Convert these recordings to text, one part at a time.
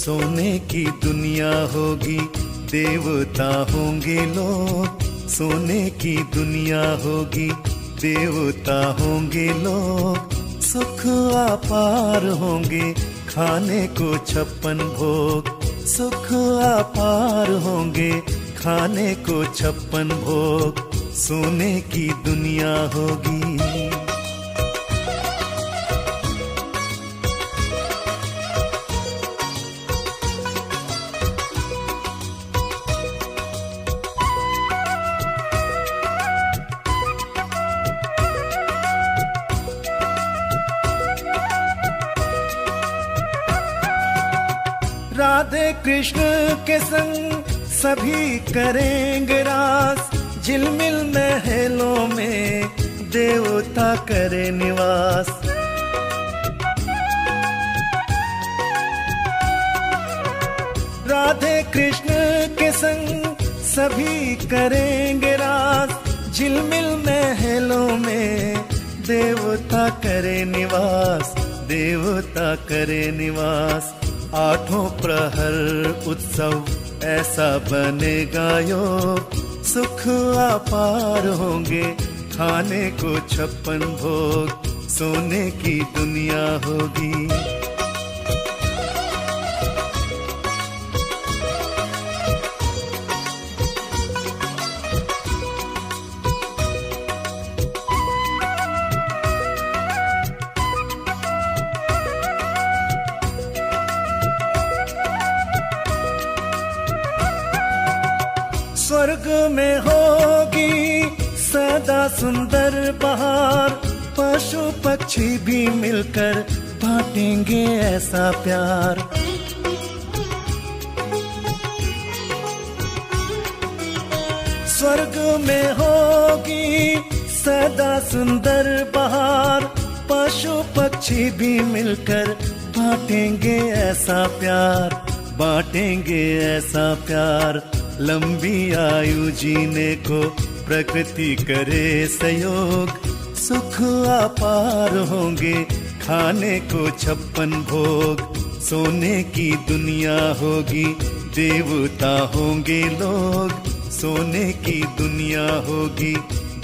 सोने की दुनिया होगी, देवता होंगे लोग। सोने की दुनिया होगी, देवता होंगे लोग। सुख अपार होंगे, खाने को 56 भोग। सुख अपार होंगे, खाने को 56 भोग। सोने की दुनिया होगी। राधे कृष्ण के संग सभी करेंगे रास। झिलमिल महलों में देवता करे निवास। राधे कृष्ण के संग सभी करेंगे रास। झिलमिल महलों में देवता करे निवास। देवता करे निवास। आठों प्रहर उत्सव ऐसा बनेगा योग। सुख अपार होंगे, खाने को 56 भोग। सोने की दुनिया होगी। स्वर्ग में होगी सदा सुंदर बहार। पशु पक्षी भी मिलकर बांटेंगे ऐसा प्यार। स्वर्ग में होगी सदा सुंदर बहार। पशु पक्षी भी मिलकर बांटेंगे ऐसा प्यार। बांटेंगे ऐसा प्यार। लंबी आयु जीने को प्रकृति करे सहयोग। सुख अपार होंगे, खाने को 56 भोग। सोने की दुनिया होगी, देवता होंगे लोग। सोने की दुनिया होगी,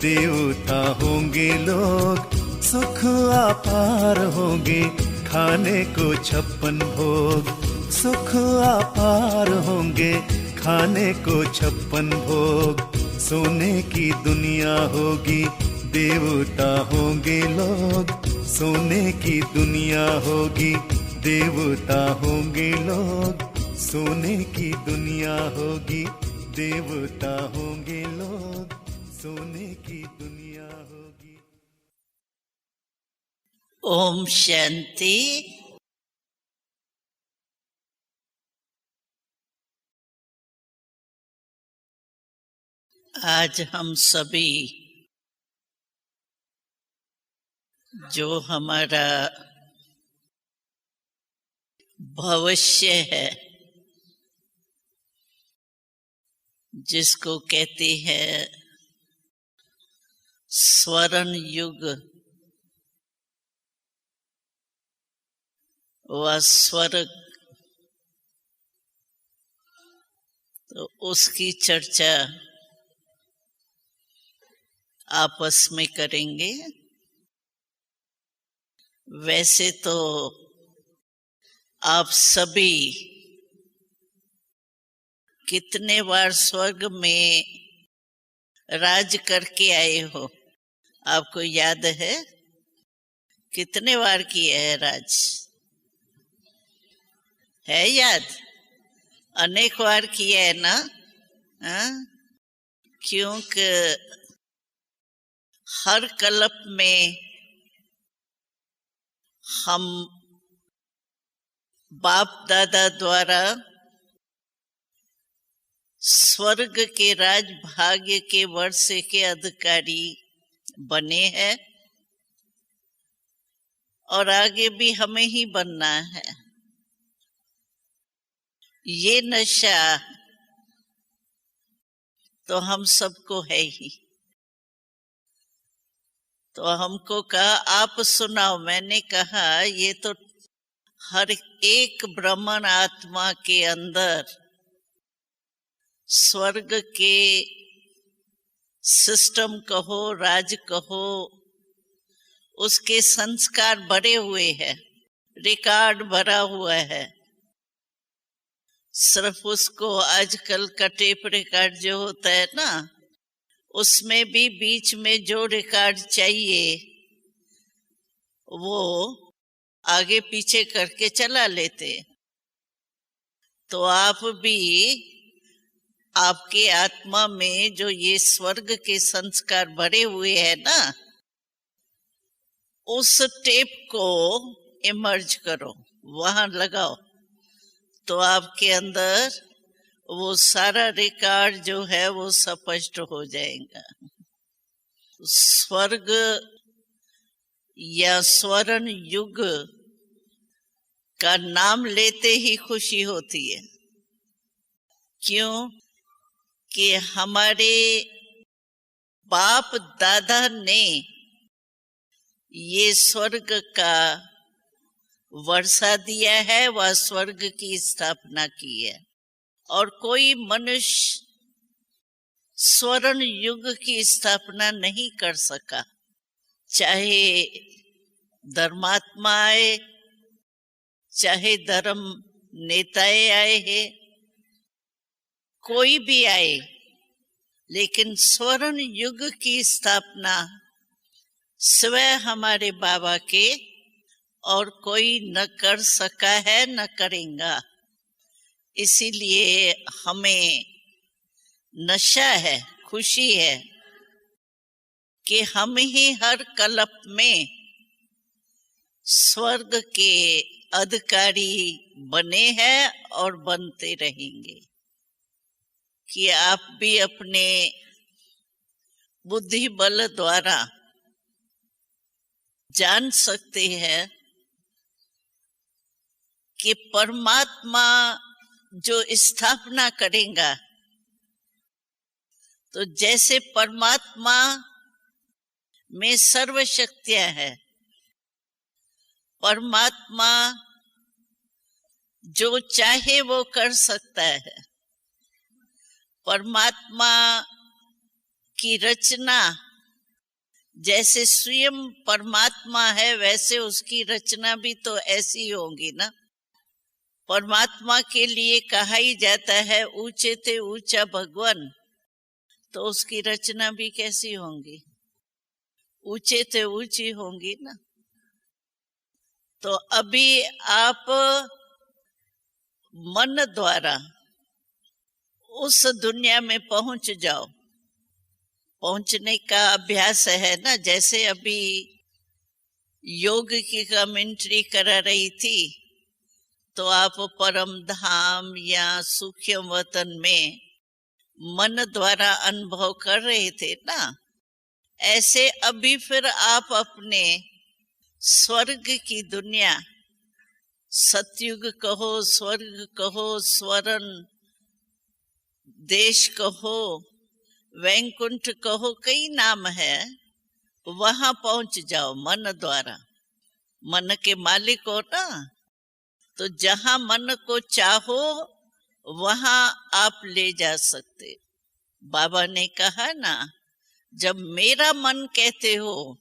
देवता होंगे लोग। सुख अपार होंगे, खाने को 56 भोग। सुख अपार होंगे, खाने को 56 भोग। सोने की दुनिया होगी, देवता होंगे लोग। सोने की दुनिया होगी, देवता होंगे लोग। सोने की दुनिया होगी, देवता होंगे लोग। सोने की दुनिया होगी। ओम शांति। आज हम सभी जो हमारा भविष्य है, जिसको कहते हैं स्वर्ण युग व स्वर्ग, तो उसकी चर्चा आपस में करेंगे। वैसे तो आप सभी कितने बार स्वर्ग में राज करके आए हो, आपको याद है? कितने बार किया है राज? है याद? अनेक बार किया है ना? क्योंकि हर कल्प में हम बाप दादा द्वारा स्वर्ग के राज भाग्य के वर्ष के अधिकारी बने हैं और आगे भी हमें ही बनना है। ये नशा तो हम सबको है ही। तो हमको कहा आप सुनाओ। मैंने कहा ये तो हर एक ब्राह्मण आत्मा के अंदर स्वर्ग के सिस्टम कहो, राज कहो, उसके संस्कार भरे हुए हैं, रिकॉर्ड भरा हुआ है। सिर्फ उसको आजकल का टेप रिकॉर्ड जो होता है ना, उसमें भी बीच में जो रिकॉर्ड चाहिए वो आगे पीछे करके चला लेते। तो आप भी आपके आत्मा में जो ये स्वर्ग के संस्कार भरे हुए हैं ना, उस टेप को इमर्ज करो, वहां लगाओ, तो आपके अंदर वो सारा रिकॉर्ड जो है वो स्पष्ट हो जाएगा। स्वर्ग या स्वर्ण युग का नाम लेते ही खुशी होती है। क्यों? कि हमारे बाप दादा ने ये स्वर्ग का वर्षा दिया है, वह स्वर्ग की स्थापना की है। और कोई मनुष्य स्वर्ण युग की स्थापना नहीं कर सका, चाहे धर्मात्मा आए, चाहे धर्म नेताएं आए हैं, कोई भी आए, लेकिन स्वर्ण युग की स्थापना स्वयं हमारे बाबा के और कोई न कर सका है, न करेगा। इसीलिए हमें नशा है, खुशी है कि हम ही हर कल्प में स्वर्ग के अधिकारी बने हैं और बनते रहेंगे। कि आप भी अपने बुद्धि बल द्वारा जान सकते हैं कि परमात्मा जो स्थापना करेगा, तो जैसे परमात्मा में सर्व शक्तियां हैं, परमात्मा जो चाहे वो कर सकता है। परमात्मा की रचना जैसे स्वयं परमात्मा है, वैसे उसकी रचना भी तो ऐसी होगी ना। परमात्मा के लिए कहा ही जाता है ऊंचे ते ऊंचा भगवान, तो उसकी रचना भी कैसी होंगी? ऊंचे ते ऊंची होंगी ना। तो अभी आप मन द्वारा उस दुनिया में पहुंच जाओ। पहुंचने का अभ्यास है ना। जैसे अभी योग की कमेंट्री करा रही थी, तो आप परम धाम या सूक्ष्म वतन में मन द्वारा अनुभव कर रहे थे ना। ऐसे अभी फिर आप अपने स्वर्ग की दुनिया, सतयुग कहो, स्वर्ग कहो, स्वर्ण देश कहो, वैकुंठ कहो, कई नाम है, वहां पहुंच जाओ मन द्वारा। मन के मालिक हो ना, तो जहां मन को चाहो वहां आप ले जा सकते। बाबा ने कहा ना, जब मेरा मन कहते हो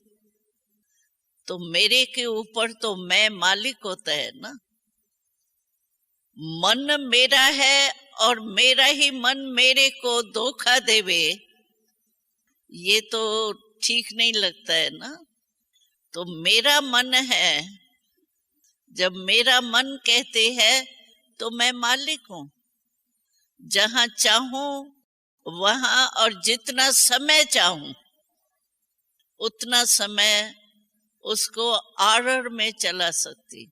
तो मेरे के ऊपर तो मैं मालिक होता है ना। मन मेरा है और मेरा ही मन मेरे को धोखा देवे, ये तो ठीक नहीं लगता है ना। तो मेरा मन है, जब मेरा मन कहते हैं तो मैं मालिक हूं। जहां चाहूं वहां और जितना समय चाहूं उतना समय उसको ऑर्डर में चला सकती।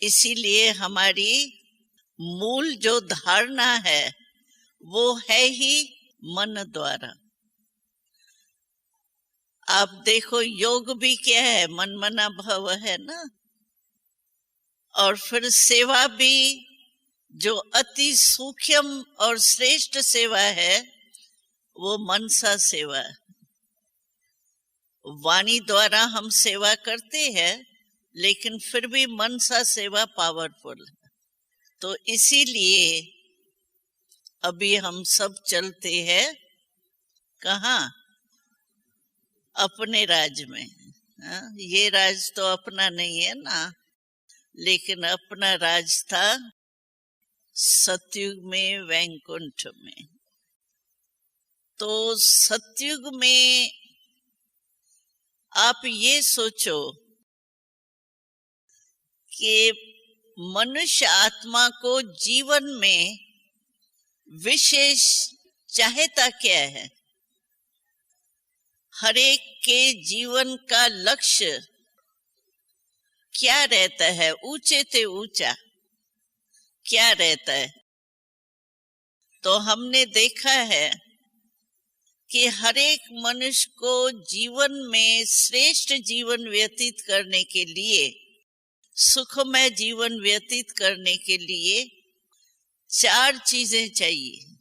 इसीलिए हमारी मूल जो धारणा है वो है ही मन द्वारा। आप देखो योग भी क्या है, मन मना भव है ना। और फिर सेवा भी जो अति सूक्ष्म और श्रेष्ठ सेवा है वो मनसा सेवा है। वाणी द्वारा हम सेवा करते हैं, लेकिन फिर भी मनसा सेवा पावरफुल है। तो इसीलिए अभी हम सब चलते हैं कहाँ? अपने राज में। हाँ? ये राज तो अपना नहीं है ना, लेकिन अपना राज था सतयुग में, वैकुंठ में। तो सतयुग में आप ये सोचो कि मनुष्य आत्मा को जीवन में विशेष चाहता क्या है? हर एक के जीवन का लक्ष्य क्या रहता है? ऊंचे से ऊंचा क्या रहता है? तो हमने देखा है कि हर एक मनुष्य को जीवन में श्रेष्ठ जीवन व्यतीत करने के लिए, सुखमय जीवन व्यतीत करने के लिए 4 चीजें चाहिए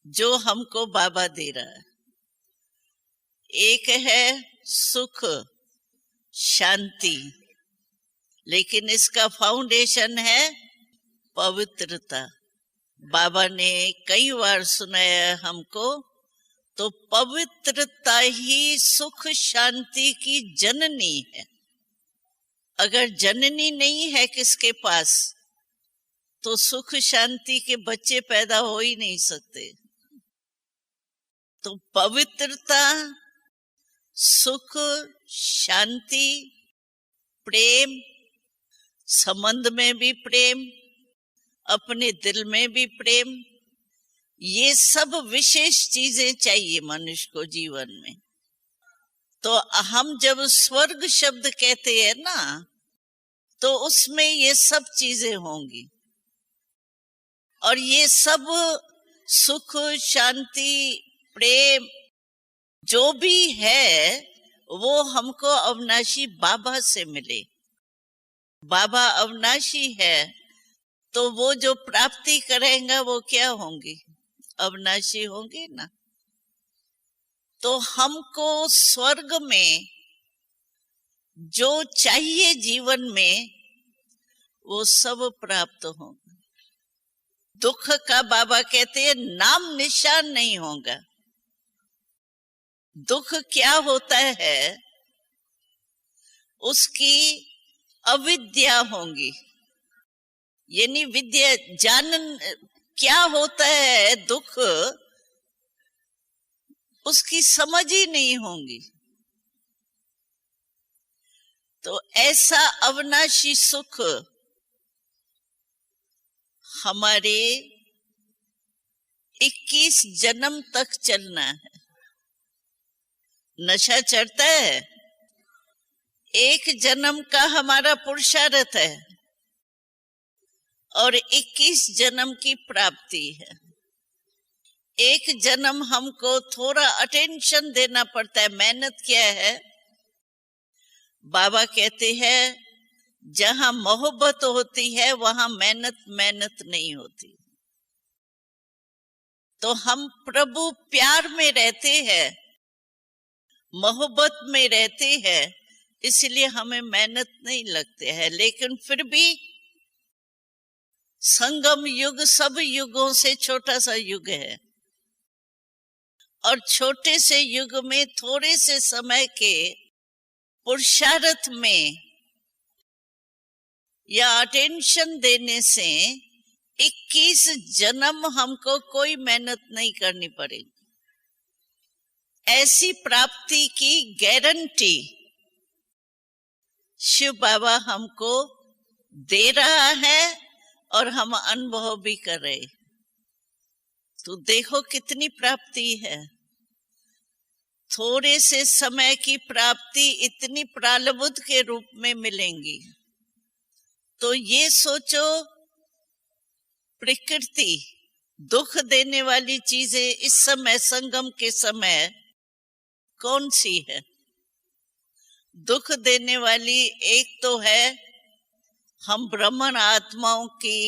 जो हमको बाबा दे रहा है। एक है सुख, शांति, लेकिन इसका फाउंडेशन है पवित्रता। बाबा ने कई बार सुनाया हमको, तो पवित्रता ही सुख शांति की जननी है। अगर जननी नहीं है किसके पास, तो सुख शांति के बच्चे पैदा हो ही नहीं सकते। तो पवित्रता, सुख, शांति, प्रेम, संबंध में भी प्रेम, अपने दिल में भी प्रेम, ये सब विशेष चीजें चाहिए मनुष्य को जीवन में। तो हम जब स्वर्ग शब्द कहते हैं ना, तो उसमें ये सब चीजें होंगी। और ये सब सुख, शांति, प्रेम जो भी है वो हमको अविनाशी बाबा से मिले। बाबा अविनाशी है, तो वो जो प्राप्ति करेंगे वो क्या होंगी? अविनाशी होंगी ना। तो हमको स्वर्ग में जो चाहिए जीवन में वो सब प्राप्त होगा। दुख का बाबा कहते हैं नाम निशान नहीं होगा। दुख क्या होता है? उसकी अविद्या होंगी, यानी विद्या जानन क्या होता है दुख, उसकी समझ ही नहीं होंगी। तो ऐसा अविनाशी सुख हमारे 21 जन्म तक चलना है। नशा चढ़ता है, एक जन्म का हमारा पुरुषार्थ है और 21 जन्म की प्राप्ति है। एक जन्म हमको थोड़ा अटेंशन देना पड़ता है। मेहनत क्या है? बाबा कहते हैं जहां मोहब्बत होती है वहां मेहनत नहीं होती। तो हम प्रभु प्यार में रहते हैं, मोहब्बत में रहते हैं, इसलिए हमें मेहनत नहीं लगते है। लेकिन फिर भी संगम युग सब युगों से छोटा सा युग है, और छोटे से युग में थोड़े से समय के पुरुषार्थ में या अटेंशन देने से 21 जन्म हमको कोई मेहनत नहीं करनी पड़ेगी। ऐसी प्राप्ति की गारंटी शिव बाबा हमको दे रहा है और हम अनुभव भी कर रहे। तो देखो कितनी प्राप्ति है। थोड़े से समय की प्राप्ति इतनी प्रालब्ध के रूप में मिलेंगी। तो ये सोचो, प्रकृति दुख देने वाली चीजें इस समय संगम के समय कौन सी है? दुख देने वाली एक तो है हम ब्राह्मण आत्माओं की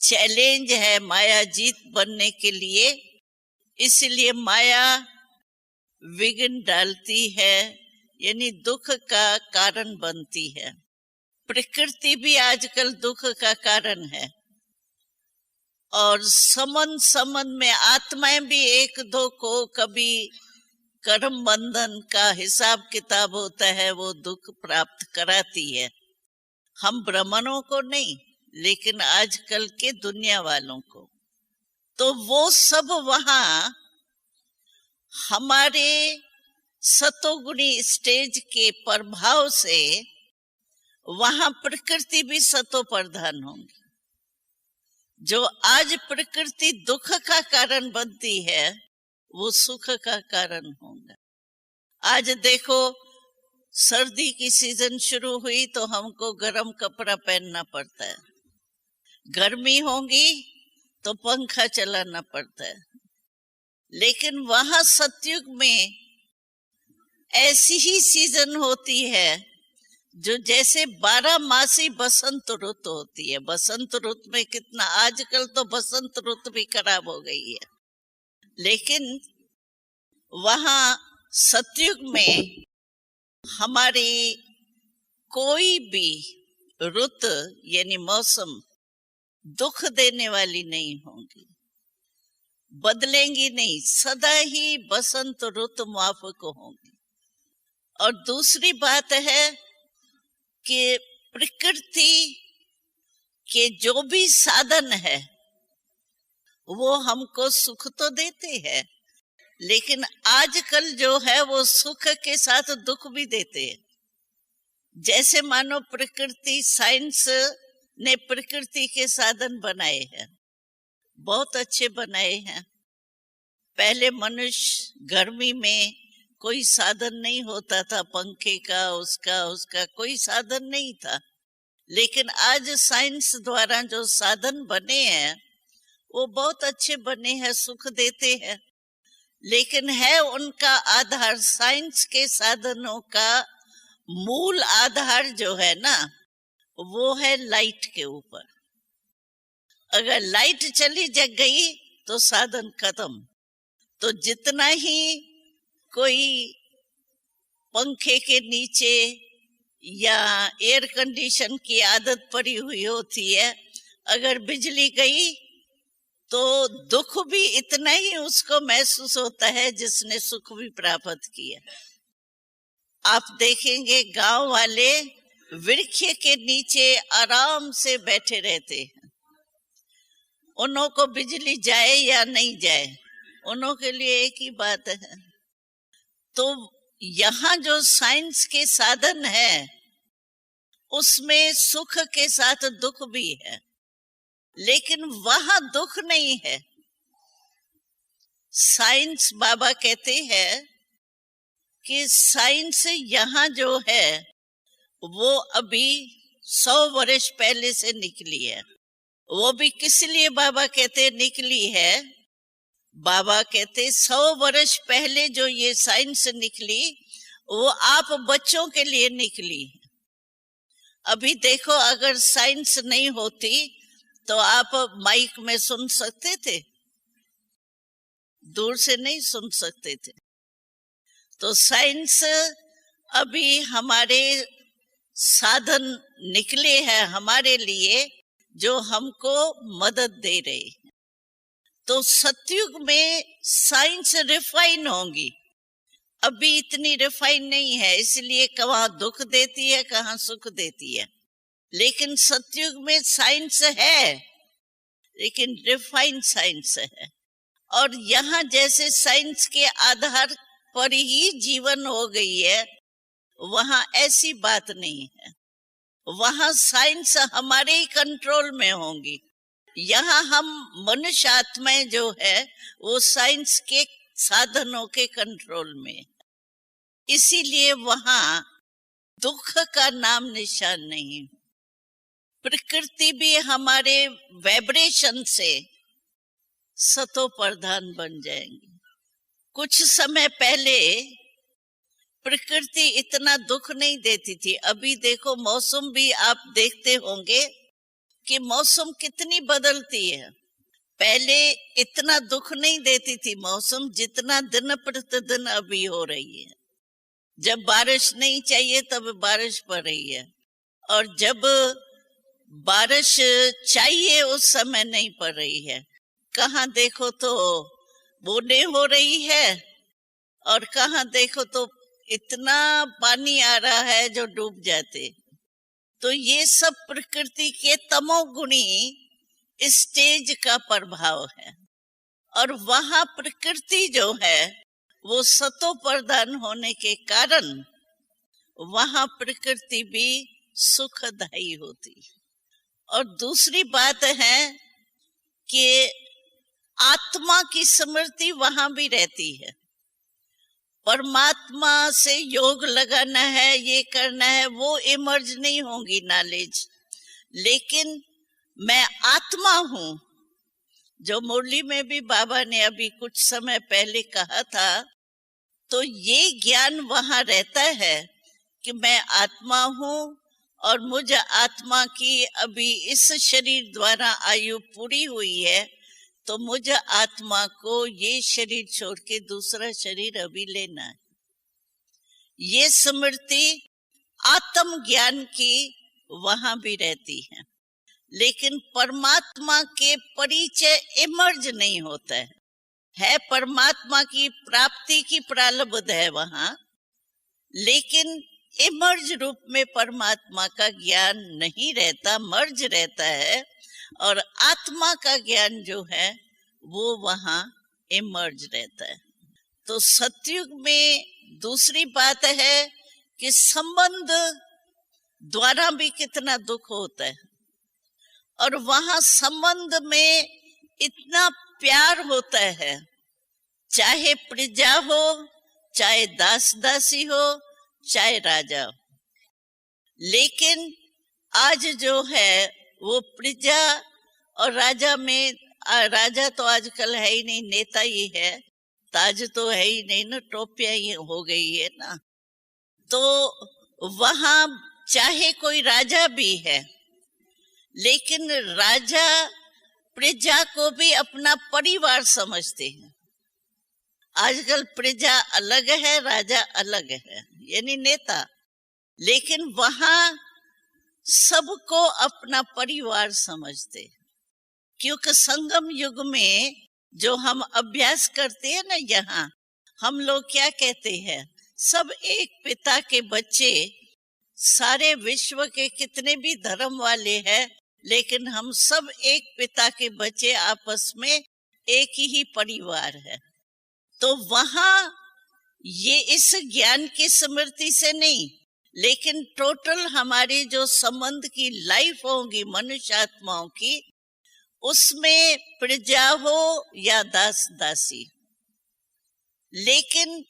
चैलेंज है माया जीत बनने के लिए, इसलिए माया विघ्न डालती है, यानी दुख का कारण बनती है। प्रकृति भी आजकल दुख का कारण है, और संबंध संबंध में आत्माएं भी एक दो को कभी कर्म बंधन का हिसाब किताब होता है, वो दुख प्राप्त कराती है। हम ब्राह्मणों को नहीं, लेकिन आजकल के दुनिया वालों को। तो वो सब वहां हमारे सतोगुणी स्टेज के प्रभाव से वहां प्रकृति भी सतो प्रधान होंगी। जो आज प्रकृति दुख का कारण बनती है, वो सुख का कारण होगा। आज देखो, सर्दी की सीजन शुरू हुई तो हमको गर्म कपड़ा पहनना पड़ता है, गर्मी होगी तो पंखा चलाना पड़ता है। लेकिन वहां सतयुग में ऐसी ही सीजन होती है जो जैसे 12 मासी बसंत रुत होती है। बसंत रुत में कितना, आजकल तो बसंत रुत भी खराब हो गई है, लेकिन वहां सतयुग में हमारी कोई भी रुत यानी मौसम दुख देने वाली नहीं होंगी, बदलेंगी नहीं, सदा ही बसंत रुत माफक होंगी। और दूसरी बात है कि प्रकृति के जो भी साधन है वो हमको सुख तो देते हैं, लेकिन आजकल जो है वो सुख के साथ दुख भी देते हैं। जैसे मानो प्रकृति, साइंस ने प्रकृति के साधन बनाए हैं, बहुत अच्छे बनाए हैं। पहले मनुष्य गर्मी में कोई साधन नहीं होता था, पंखे का उसका कोई साधन नहीं था। लेकिन आज साइंस द्वारा जो साधन बने हैं वो बहुत अच्छे बने हैं, सुख देते हैं। लेकिन है उनका आधार, साइंस के साधनों का मूल आधार जो है ना, वो है लाइट के ऊपर। अगर लाइट चली जग गई तो साधन खत्म। तो जितना ही कोई पंखे के नीचे या एयर कंडीशन की आदत पड़ी हुई होती है, अगर बिजली गई तो दुख भी इतना ही उसको महसूस होता है जिसने सुख भी प्राप्त किया। आप देखेंगे गांव वाले वृक्ष के नीचे आराम से बैठे रहते हैं। उन्हों को बिजली जाए या नहीं जाए, उन्हों के लिए एक ही बात है। तो यहाँ जो साइंस के साधन है उसमें सुख के साथ दुख भी है, लेकिन वहां दुख नहीं है। साइंस, बाबा कहते हैं कि साइंस यहाँ जो है वो अभी 100 वर्ष पहले से निकली है। वो भी किस लिए बाबा कहते निकली है? बाबा कहते 100 वर्ष पहले जो ये साइंस निकली वो आप बच्चों के लिए निकली। अभी देखो, अगर साइंस नहीं होती तो आप माइक में सुन सकते थे? दूर से नहीं सुन सकते थे। तो साइंस अभी हमारे साधन निकले हैं हमारे लिए जो हमको मदद दे रहे हैं। तो सतयुग में साइंस रिफाइन होंगी, अभी इतनी रिफाइन नहीं है, इसलिए कहाँ दुख देती है कहाँ सुख देती है। लेकिन सतयुग में साइंस है, लेकिन रिफाइन साइंस है। और यहाँ जैसे साइंस के आधार पर ही जीवन हो गई है, वहां ऐसी बात नहीं है। वहां साइंस हमारे ही कंट्रोल में होंगी। यहाँ हम मनुष्य आत्माएं जो है वो साइंस के साधनों के कंट्रोल में, इसीलिए वहां दुख का नाम निशान नहीं। प्रकृति भी हमारे वाइब्रेशन से सतो प्रधान बन जाएंगी। कुछ समय पहले प्रकृति इतना दुख नहीं देती थी। अभी देखो, मौसम भी आप देखते होंगे कि मौसम कितनी बदलती है। पहले इतना दुख नहीं देती थी मौसम जितना दिन प्रतिदिन अभी हो रही है। जब बारिश नहीं चाहिए तब बारिश पड़ रही है, और जब बारिश चाहिए उस समय नहीं पड़ रही है। कहाँ देखो तो बूंदें हो रही है, और कहाँ देखो तो इतना पानी आ रहा है जो डूब जाते। तो ये सब प्रकृति के तमोगुणी स्टेज का प्रभाव है। और वहां प्रकृति जो है वो सतो प्रधान होने के कारण वहां प्रकृति भी सुखदायी होती। और दूसरी बात है कि आत्मा की स्मृति वहां भी रहती है। परमात्मा से योग लगाना है, ये करना है, वो इमर्ज नहीं होंगी नॉलेज, लेकिन मैं आत्मा हूं, जो मुरली में भी बाबा ने अभी कुछ समय पहले कहा था। तो ये ज्ञान वहां रहता है कि मैं आत्मा हूं, और मुझ आत्मा की अभी इस शरीर द्वारा आयु पूरी हुई है, तो मुझ आत्मा को ये शरीर छोड़ के दूसरा शरीर अभी लेना है। ये स्मृति आत्म ज्ञान की वहां भी रहती है। लेकिन परमात्मा के परिचय इमर्ज नहीं होता है परमात्मा की प्राप्ति की प्रारब्ध है वहां, लेकिन इमर्ज रूप में परमात्मा का ज्ञान नहीं रहता, मर्ज रहता है। और आत्मा का ज्ञान जो है वो वहां इमर्ज रहता है। तो सतयुग में दूसरी बात है कि संबंध द्वारा भी कितना दुख होता है, और वहां संबंध में इतना प्यार होता है, चाहे प्रजा हो, चाहे दास दासी हो, चाहे राजा हो। लेकिन आज जो है वो प्रजा और राजा में, राजा तो आजकल है ही नहीं, नेता ही है, ताज तो है ही नहीं ना, टोपियां ही हो गई है ना। तो वहां चाहे कोई राजा भी है, लेकिन राजा प्रजा को भी अपना परिवार समझते हैं। आजकल प्रजा अलग है, राजा अलग है, यानी नेता, लेकिन वहां सबको अपना परिवार समझते। क्योंकि संगम युग में जो हम अभ्यास करते हैं ना, यहाँ हम लोग क्या कहते हैं, सब एक पिता के बच्चे, सारे विश्व के कितने भी धर्म वाले हैं, लेकिन हम सब एक पिता के बच्चे, आपस में एक ही परिवार है। तो वहां ये इस ज्ञान की स्मृति से नहीं, लेकिन टोटल हमारी जो संबंध की लाइफ होगी मनुष्य आत्माओं की, उसमें प्रजा हो या दास दासी, लेकिन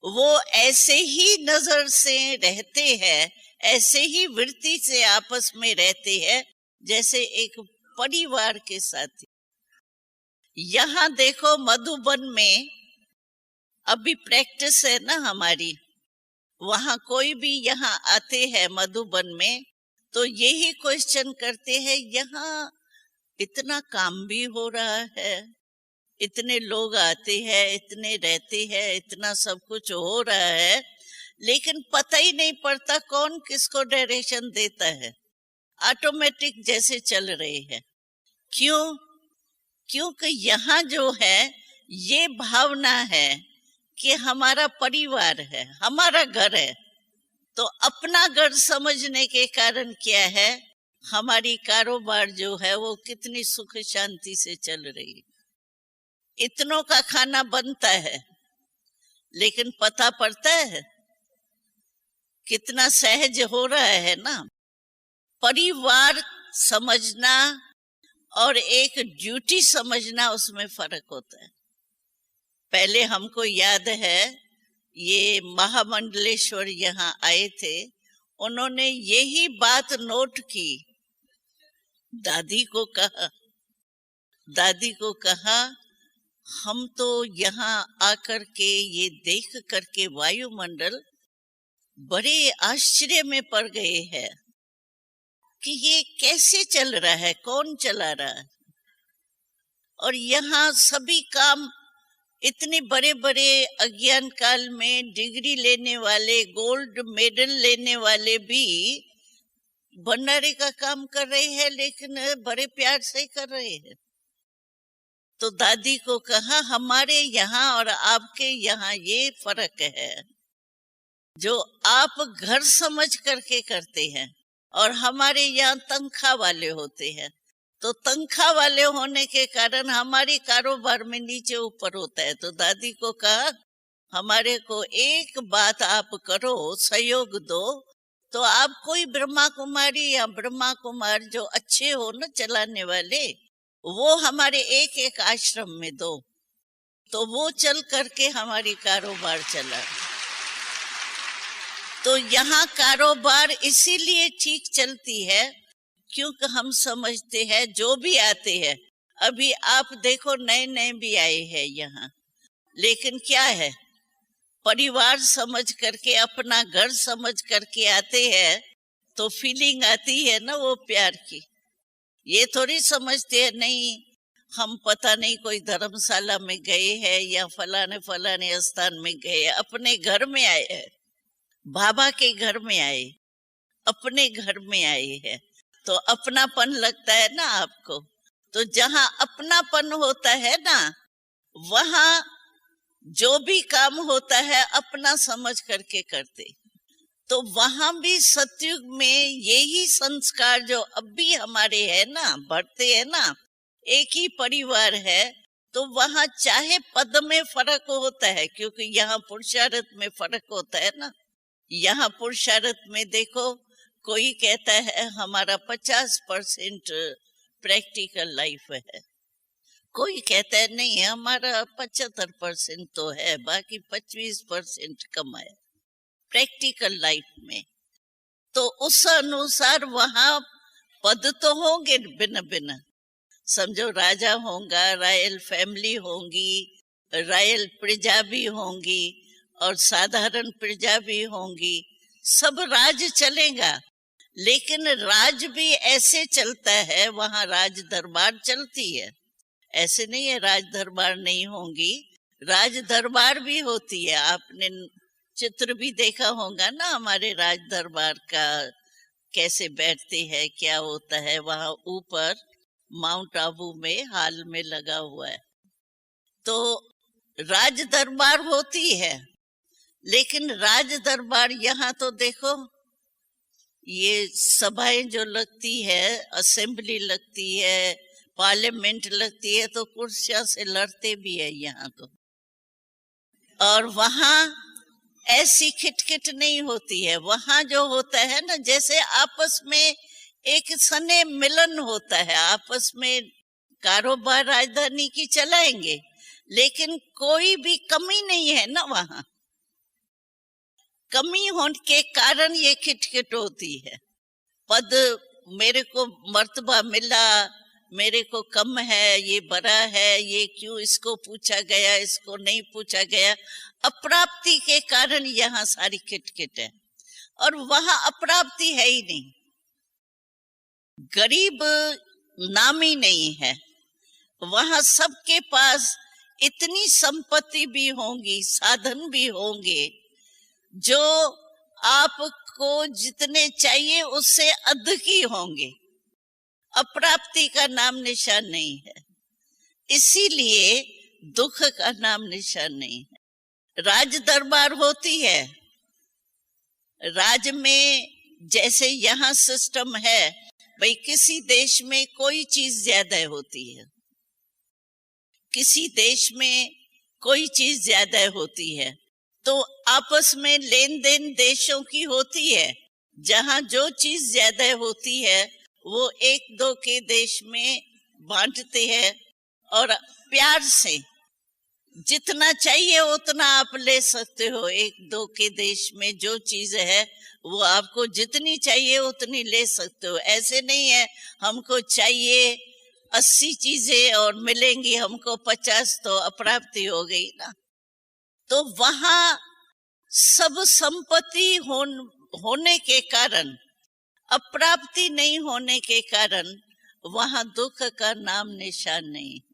वो ऐसे ही नजर से रहते हैं, ऐसे ही वृत्ति से आपस में रहते हैं जैसे एक परिवार के साथ। यहाँ देखो मधुबन में अभी प्रैक्टिस है ना हमारी, वहां कोई भी यहाँ आते हैं मधुबन में तो यही क्वेश्चन करते हैं, यहाँ इतना काम भी हो रहा है, इतने लोग आते हैं, इतने रहते हैं, इतना सब कुछ हो रहा है, लेकिन पता ही नहीं पड़ता कौन किसको डायरेक्शन देता है, ऑटोमेटिक जैसे चल रहे हैं। क्यों? क्योंकि यहाँ जो है ये भावना है कि हमारा परिवार है, हमारा घर है। तो अपना घर समझने के कारण क्या है, हमारी कारोबार जो है वो कितनी सुख शांति से चल रही है, इतनों का खाना बनता है, लेकिन पता पड़ता है कितना सहज हो रहा है ना। परिवार समझना और एक ड्यूटी समझना, उसमें फर्क होता है। पहले हमको याद है ये महामंडलेश्वर यहाँ आए थे, उन्होंने यही बात नोट की, दादी को कहा हम तो यहाँ आकर के ये देख करके वायुमंडल बड़े आश्चर्य में पड़ गए हैं कि ये कैसे चल रहा है, कौन चला रहा है, और यहाँ सभी काम इतने बड़े बड़े अज्ञान काल में डिग्री लेने वाले, गोल्ड मेडल लेने वाले भी भंडारे का काम कर रहे हैं, लेकिन बड़े प्यार से कर रहे हैं। तो दादी को कहा हमारे यहाँ और आपके यहाँ ये फर्क है, जो आप घर समझ करके करते हैं और हमारे यहाँ तनख्वाह वाले होते हैं। तो तनख्वाह वाले होने के कारण हमारी कारोबार में नीचे ऊपर होता है। तो दादी को कहा हमारे को एक बात आप करो, सहयोग दो, तो आप कोई ब्रह्मा कुमारी या ब्रह्मा कुमार जो अच्छे हो न चलाने वाले, वो हमारे एक एक आश्रम में दो। तो वो चल करके हमारी कारोबार चला। तो यहाँ कारोबार इसीलिए ठीक चलती है क्योंकि हम समझते हैं जो भी आते हैं, अभी आप देखो नए नए भी आए हैं यहाँ, लेकिन क्या है, परिवार समझ करके, अपना घर समझ करके आते हैं, तो फीलिंग आती है ना वो प्यार की। ये थोड़ी समझते हैं नहीं हम पता नहीं कोई धर्मशाला में गए हैं या फलाने फलाने स्थान में गए, अपने घर में आए हैं, बाबा के घर में आए, अपने घर में आए हैं, तो अपनापन लगता है ना आपको। तो जहां अपनापन होता है ना, वहां जो भी काम होता है अपना समझ करके करते। तो वहां भी सतयुग में यही संस्कार जो अब भी हमारे है ना, बढ़ते हैं ना, एक ही परिवार है, तो वहां चाहे पद में फर्क होता है, क्योंकि यहाँ पुरुषार्थ में फर्क होता है ना। यहाँ पुरुषार्थ में देखो, कोई कहता है हमारा 50% प्रैक्टिकल लाइफ है, कोई कहता है नहीं हमारा 75% तो है, बाकी 25% कम है प्रैक्टिकल लाइफ में। तो उस अनुसार वहां पद तो होंगे भिन्न भिन्न। समझो राजा होगा, रॉयल फैमिली होंगी, रॉयल प्रजा भी होंगी और साधारण प्रजा भी होंगी, सब राज चलेगा। लेकिन राज भी ऐसे चलता है, वहां राज दरबार चलती है, ऐसे नहीं है राज दरबार नहीं होंगी, राज दरबार भी होती है। आपने चित्र भी देखा होगा ना हमारे राज दरबार का, कैसे बैठते हैं, क्या होता है। वहां ऊपर माउंट आबू में हाल में लगा हुआ है। तो राज दरबार होती है, लेकिन राज दरबार यहाँ तो देखो, ये सभाएं जो लगती है, असेंबली लगती है, पार्लियामेंट लगती है, तो कुर्सियां से लड़ते भी है यहाँ तो। और वहां ऐसी खिटखिट नहीं होती है। वहां जो होता है ना, जैसे आपस में एक स्नेह मिलन होता है, आपस में कारोबार राजधानी की चलाएंगे, लेकिन कोई भी कमी नहीं है ना वहां। कमी होने के कारण ये खिटखिट होती है। पद, मेरे को मर्तबा मिला, मेरे को कम है, ये बड़ा है, ये क्यों इसको पूछा गया, इसको नहीं पूछा गया। अप्राप्ति के कारण यहाँ सारी खिटखिट है, और वहां अप्राप्ति है ही नहीं। गरीब नामी नहीं है वहां, सबके पास इतनी संपत्ति भी होंगी, साधन भी होंगे, जो आपको जितने चाहिए उससे अधिक ही होंगे। अप्राप्ति का नाम निशान नहीं है, इसीलिए दुख का नाम निशान नहीं है। राज दरबार होती है, राज में जैसे यहाँ सिस्टम है, भाई किसी देश में कोई चीज ज्यादा होती है, किसी देश में कोई चीज ज्यादा होती है, तो आपस में लेन देन देशों की होती है। जहां जो चीज ज्यादा होती है वो एक दो के देश में बांटते हैं, और प्यार से जितना चाहिए उतना आप ले सकते हो। एक दो के देश में जो चीज है वो आपको जितनी चाहिए उतनी ले सकते हो। ऐसे नहीं है हमको चाहिए 80 चीजें और मिलेंगी हमको 50, तो अप्राप्ति हो गई ना। तो वहां सब संपत्ति होने के कारण, अप्राप्ति नहीं होने के कारण, वहां दुख का नाम निशान नहीं है।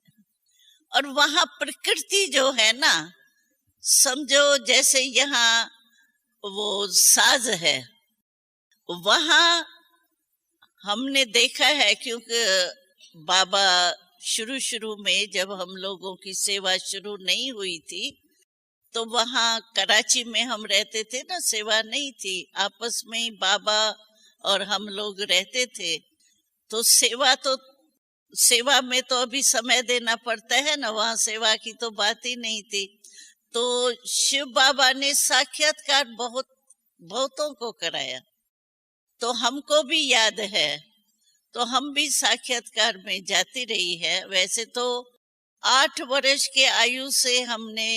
और वहां प्रकृति जो है ना, समझो जैसे यहाँ वो साज है, वहां हमने देखा है, क्योंकि बाबा शुरू शुरू में जब हम लोगों की सेवा शुरू नहीं हुई थी, तो वहाँ कराची में हम रहते थे ना, सेवा नहीं थी, आपस में ही बाबा और हम लोग रहते थे। तो सेवा में तो अभी समय देना पड़ता है ना, वहाँ सेवा की तो बात ही नहीं थी। तो शिव बाबा ने साक्षात्कार बहुतों को कराया, तो हमको भी याद है, तो हम भी साक्षात्कार में जाती रही है। वैसे तो 8 वर्ष के आयु से हमने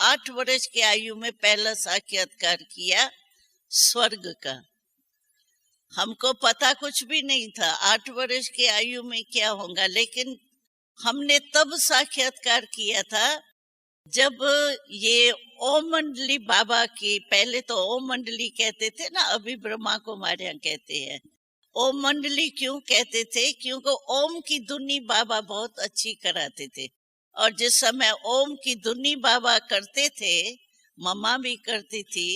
8 वर्ष के आयु में पहला साक्षात्कार किया स्वर्ग का। हमको पता कुछ भी नहीं था 8 वर्ष के आयु में क्या होगा, लेकिन हमने तब साक्षात्कार किया था जब ये ओम मंडली बाबा की, पहले तो ओम मंडली कहते थे ना, अभी ब्रह्मा कुमारियां कहते हैं। ओम मंडली क्यों कहते थे? क्योंकि ओम की धुनी बाबा बहुत अच्छी कराते थे, और जिस समय ओम की धुनी बाबा करते थे, मम्मा भी करती थी,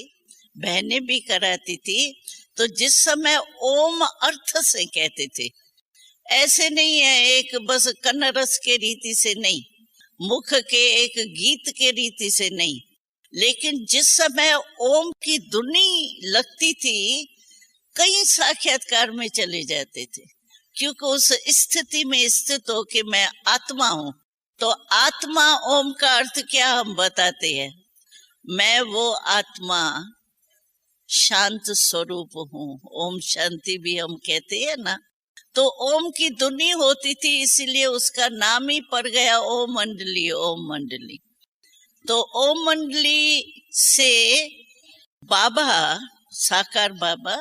बहनें भी कराती थी, तो जिस समय ओम अर्थ से कहते थे, ऐसे नहीं है एक बस कन्नरस के रीति से नहीं, मुख के एक गीत के रीति से नहीं, लेकिन जिस समय ओम की धुनी लगती थी, कई साक्षात्कार में चले जाते थे, क्योंकि उस स्थिति में स्थित हो कि मैं आत्मा हूं। तो आत्मा ओम का अर्थ क्या हम बताते हैं? मैं वो आत्मा शांत स्वरूप हूँ। ओम शांति भी हम कहते हैं ना, तो ओम की धुनी होती थी, इसीलिए उसका नाम ही पड़ गया ओम मंडली। ओम मंडली तो ओम मंडली से बाबा, साकार बाबा,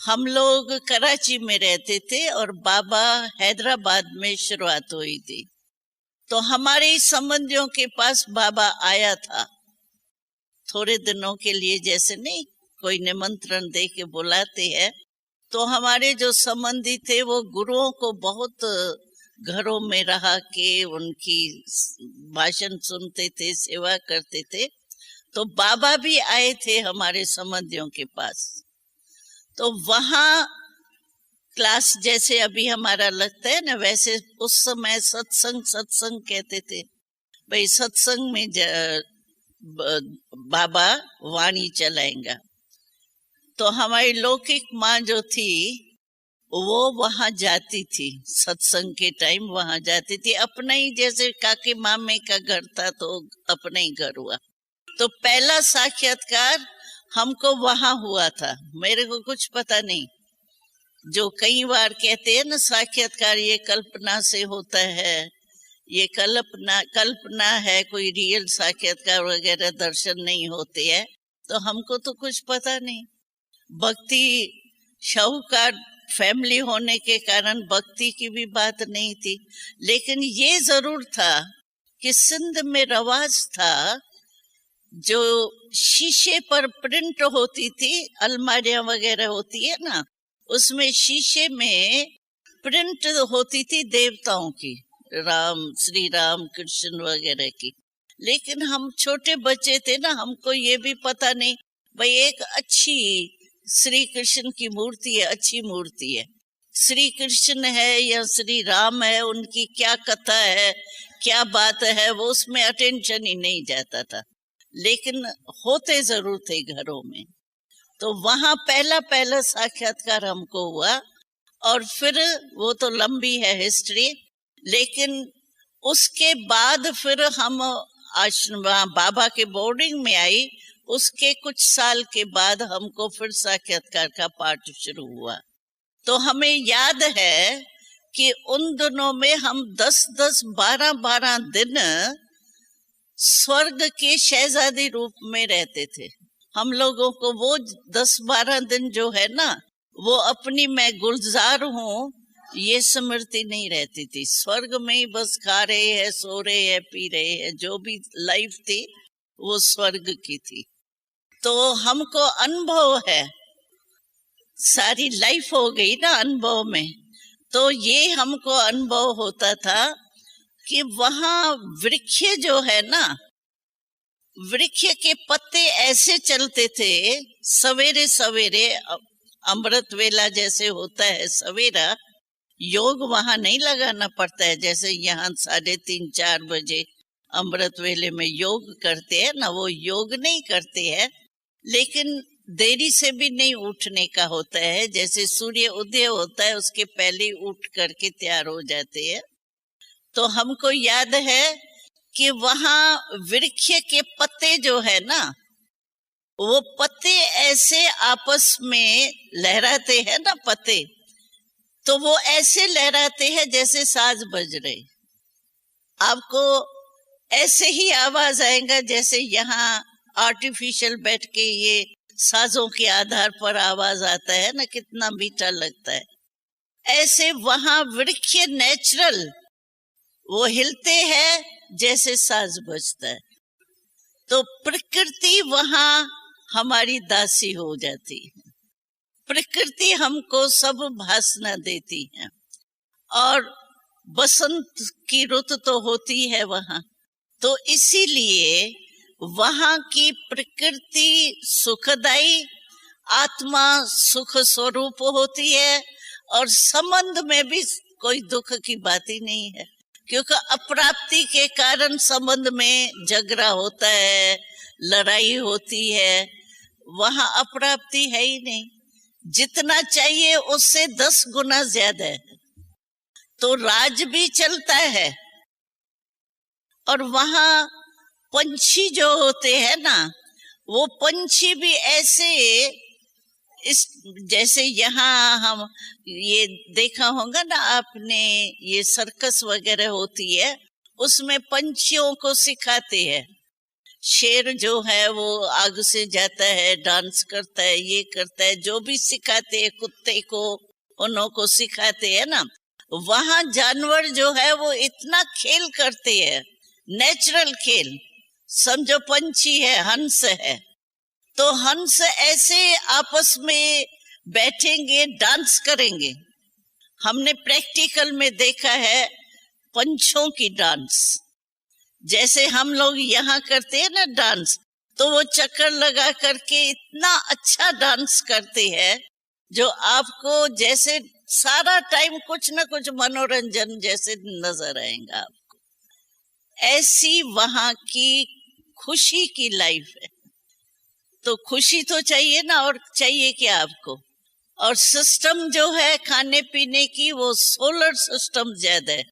हम लोग कराची में रहते थे और बाबा हैदराबाद में शुरुआत हुई थी। तो हमारे संबंधियों के पास बाबा आया था थोड़े दिनों के लिए, जैसे नहीं कोई निमंत्रण दे के बुलाते हैं। तो हमारे जो संबंधी थे वो गुरुओं को बहुत घरों में रहा के उनकी भाषण सुनते थे, सेवा करते थे। तो बाबा भी आए थे हमारे संबंधियों के पास। तो वहाँ क्लास जैसे अभी हमारा लगता है ना, वैसे उस समय सत्संग कहते थे। भाई सत्संग में बाबा वाणी चलाएंगा। तो हमारी लौकिक माँ जो थी वो वहां जाती थी, सत्संग के टाइम वहां जाती थी। अपना ही जैसे काके मामे का घर था तो अपना ही घर हुआ। तो पहला साक्षात्कार हमको वहां हुआ था, मेरे को कुछ पता नहीं। जो कई बार कहते हैं ना साक्षात्कार ये कल्पना से होता है, ये कल्पना है, कोई रियल साक्षात्कार वगैरह दर्शन नहीं होते हैं। तो हमको तो कुछ पता नहीं। भक्ति शाहूकार फैमिली होने के कारण भक्ति की भी बात नहीं थी, लेकिन ये जरूर था कि सिंध में रवाज था जो शीशे पर प्रिंट होती थी, अलमारियां वगैरह होती है ना, उसमें शीशे में प्रिंट होती थी देवताओं की, राम, श्री राम, कृष्ण वगैरह की। लेकिन हम छोटे बच्चे थे ना, हमको ये भी पता नहीं भाई एक अच्छी श्री कृष्ण की मूर्ति है, अच्छी मूर्ति है, श्री कृष्ण है या श्री राम है, उनकी क्या कथा है, क्या बात है, वो उसमें अटेंशन ही नहीं जाता था। लेकिन होते जरूर थे घरों में। तो वहां पहला साक्षात्कार हमको हुआ, और फिर वो तो लंबी है हिस्ट्री। लेकिन उसके बाद फिर हम आश्रम बाबा के बोर्डिंग में आई। उसके कुछ साल के बाद हमको फिर साक्षात्कार का पाठ शुरू हुआ। तो हमें याद है कि उन दिनों में हम 10-10, 12-12 दिन स्वर्ग के शहजादी रूप में रहते थे। हम लोगों को वो 10-12 दिन जो है ना, वो अपनी मैं गुलजार हूँ ये स्मृति नहीं रहती थी। स्वर्ग में ही बस खा रहे हैं, सो रहे हैं, पी रहे हैं, जो भी लाइफ थी वो स्वर्ग की थी। तो हमको अनुभव है, सारी लाइफ हो गई ना अनुभव में। तो ये हमको अनुभव होता था कि वहां वृक्ष जो है ना, वृक्ष के पत्ते ऐसे चलते थे सवेरे सवेरे, अमृत वेला जैसे होता है सवेरा, योग वहां नहीं लगाना पड़ता है जैसे यहाँ 3:30-4 बजे अमृत वेले में योग करते हैं ना, वो योग नहीं करते हैं। लेकिन देरी से भी नहीं उठने का होता है, जैसे सूर्य उदय होता है उसके पहले उठ करके तैयार हो जाते हैं। तो हमको याद है कि वहां वृक्ष के पत्ते जो है ना, वो पत्ते ऐसे आपस में लहराते हैं ना पत्ते, तो वो ऐसे लहराते हैं जैसे साज बज रहे। आपको ऐसे ही आवाज आएगा जैसे यहाँ आर्टिफिशियल बैठ के ये साजों के आधार पर आवाज आता है ना, कितना मीठा लगता है। ऐसे वहां वृक्ष नेचुरल वो हिलते हैं जैसे साज बजता है। तो प्रकृति वहां हमारी दासी हो जाती है, प्रकृति हमको सब भासना देती है। और बसंत की रुत तो होती है वहां, तो इसीलिए वहां की प्रकृति सुखदाई, आत्मा सुख स्वरूप होती है। और संबंध में भी कोई दुख की बात ही नहीं है, क्योंकि अप्राप्ति के कारण संबंध में झगड़ा होता है, लड़ाई होती है। वहां अप्राप्ति है ही नहीं, जितना चाहिए उससे 10 गुना ज्यादा है। तो राज भी चलता है। और वहां पंछी जो होते हैं ना, वो पंछी भी ऐसे इस जैसे यहाँ हम ये देखा होगा ना आपने, ये सर्कस वगैरह होती है, उसमें पंछियों को सिखाते हैं। शेर जो है वो आग से जाता है, डांस करता है, ये करता है, जो भी सिखाते हैं, कुत्ते को उन्हों को सिखाते हैं ना। वहां जानवर जो है वो इतना खेल करते हैं, नेचुरल खेल। समझो पंछी है, हंस है, तो हंस ऐसे आपस में बैठेंगे, डांस करेंगे। हमने प्रैक्टिकल में देखा है पंछों की डांस, जैसे हम लोग यहाँ करते हैं ना डांस, तो वो चक्कर लगा करके इतना अच्छा डांस करते हैं जो आपको जैसे सारा टाइम कुछ ना कुछ मनोरंजन जैसे नजर आएगा आपको। ऐसी वहां की खुशी की लाइफ है। तो खुशी तो चाहिए ना, और चाहिए क्या आपको। और सिस्टम जो है खाने पीने की, वो सोलर सिस्टम ज्यादा है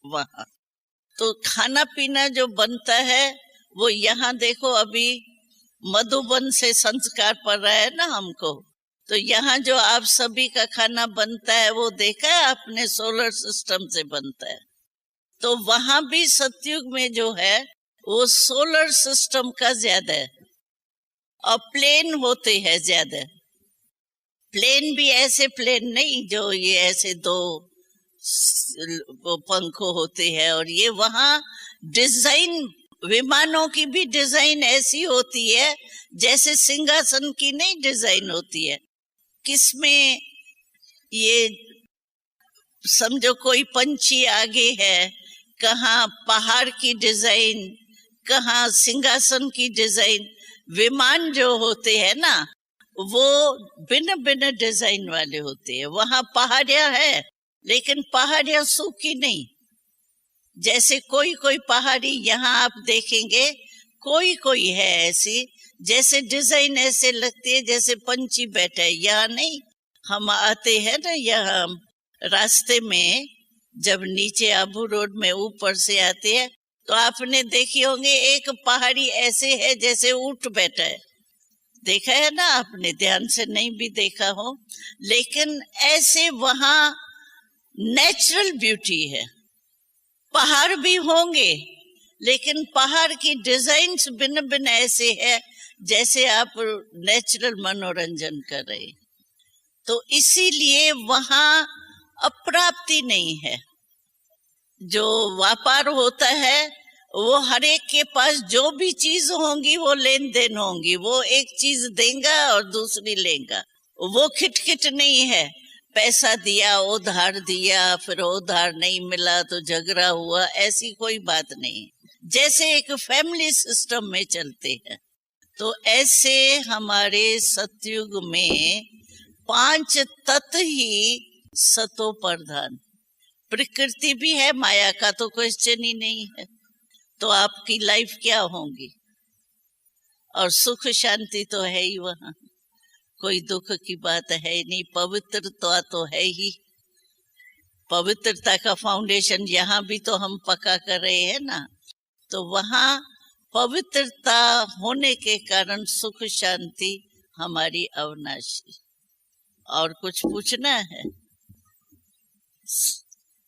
वहां। तो खाना पीना जो बनता है वो यहाँ देखो, अभी मधुबन से संस्कार पड़ रहा है ना हमको, तो यहाँ जो आप सभी का खाना बनता है वो देखा है आपने, सोलर सिस्टम से बनता है। तो वहां भी सतयुग में जो है वो सोलर सिस्टम का ज्यादा है। और प्लेन होते हैं ज्यादा, प्लेन भी ऐसे प्लेन नहीं जो ये ऐसे 2 पंखों होते हैं। और ये वहां डिजाइन, विमानों की भी डिजाइन ऐसी होती है जैसे सिंहासन की नहीं डिजाइन होती है। किसमें ये समझो कोई पंछी आगे है, कहाँ पहाड़ की डिजाइन, कहाँ सिंहासन की डिजाइन। विमान जो होते हैं ना वो भिन्न भिन्न डिजाइन वाले होते हैं। वहां पहाड़ियां है, लेकिन पहाड़ियां सूखी नहीं। जैसे कोई कोई पहाड़ी यहाँ आप देखेंगे, कोई कोई है ऐसी, जैसे डिजाइन ऐसे लगती है जैसे पंछी बैठा है। यहाँ नहीं, हम आते हैं ना यहाँ रास्ते में, जब नीचे आबू रोड में ऊपर से आते हैं तो आपने देखी होंगे एक पहाड़ी ऐसे है जैसे ऊंट बैठा है। देखा है ना आपने, ध्यान से नहीं भी देखा हो, लेकिन ऐसे वहां नेचुरल ब्यूटी है। पहाड़ भी होंगे लेकिन पहाड़ की डिजाइन्स भिन्न भिन्न ऐसे है जैसे आप नेचुरल मनोरंजन कर रहे। तो इसीलिए वहां अप्राप्ति नहीं है। जो व्यापार होता है वो हर एक के पास जो भी चीज होंगी वो लेन देन होंगी, वो एक चीज देगा और दूसरी लेगा। वो खिटखिट नहीं है। पैसा दिया, उधार दिया, फिर उधार नहीं मिला तो झगड़ा हुआ, ऐसी कोई बात नहीं। जैसे एक फैमिली सिस्टम में चलते हैं, तो ऐसे हमारे सतयुग में 5 तत्व ही सतो प्रधान। प्रकृति भी है, माया का तो क्वेश्चन ही नहीं है। तो आपकी लाइफ क्या होगी? और सुख शांति तो है ही वहां, कोई दुख की बात है ही नहीं। पवित्रता तो है ही, पवित्रता का फाउंडेशन यहाँ भी तो हम पक्का कर रहे हैं ना। तो वहां पवित्रता होने के कारण सुख शांति हमारी अविनाशी। और कुछ पूछना है?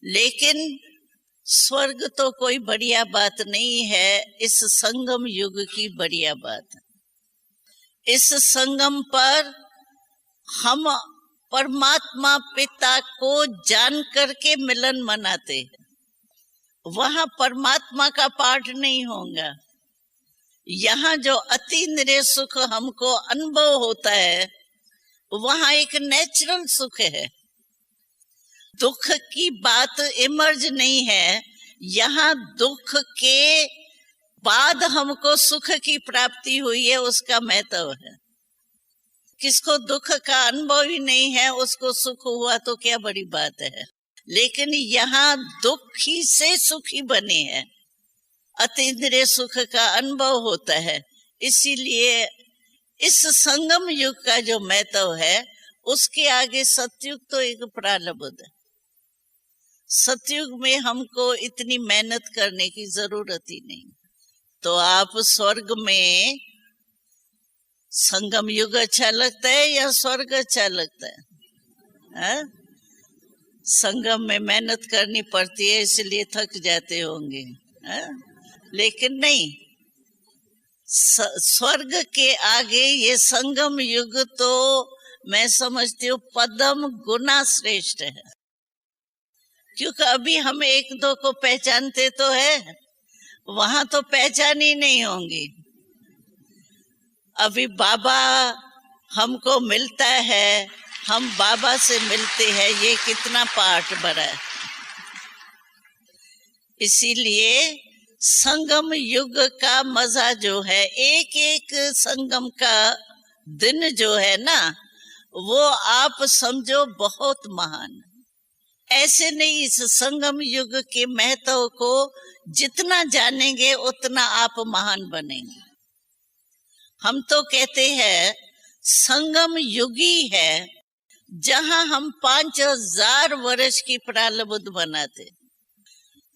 लेकिन स्वर्ग तो कोई बढ़िया बात नहीं है, इस संगम युग की बढ़िया बात है। इस संगम पर हम परमात्मा पिता को जान करके मिलन मनाते हैं। वहां परमात्मा का पाठ नहीं होगा। यहाँ जो अतीन्द्रिय सुख हमको अनुभव होता है, वहां एक नेचुरल सुख है। दुख की बात इमर्ज नहीं है। यहाँ दुख के बाद हमको सुख की प्राप्ति हुई है, उसका महत्व है। किसको दुख का अनुभव ही नहीं है, उसको सुख हुआ तो क्या बड़ी बात है। लेकिन यहाँ दुखी से सुखी बने हैं, अतीन्द्रिय सुख का अनुभव होता है। इसीलिए इस संगम युग का जो महत्व है, उसके आगे सतयुग तो एक प्रारब्ध है। सतयुग में हमको इतनी मेहनत करने की जरूरत ही नहीं। तो आप स्वर्ग में संगम युग अच्छा लगता है या स्वर्ग अच्छा लगता है? संगम में मेहनत करनी पड़ती है, इसलिए थक जाते होंगे। लेकिन नहीं, स्वर्ग के आगे ये संगम युग तो मैं समझती हूँ पदम गुना श्रेष्ठ है। क्योंकि अभी हम एक दो को पहचानते तो है, वहां तो पहचान ही नहीं होंगी। अभी बाबा हमको मिलता है, हम बाबा से मिलते हैं, ये कितना पाठ भरा है। इसीलिए संगम युग का मजा जो है, एक एक संगम का दिन जो है ना, वो आप समझो बहुत महान। ऐसे नहीं, इस संगम युग के महत्व को जितना जानेंगे उतना आप महान बनेंगे। हम तो कहते हैं संगम युगी है, जहां हम 5000 वर्ष की प्रारब्ध बनाते।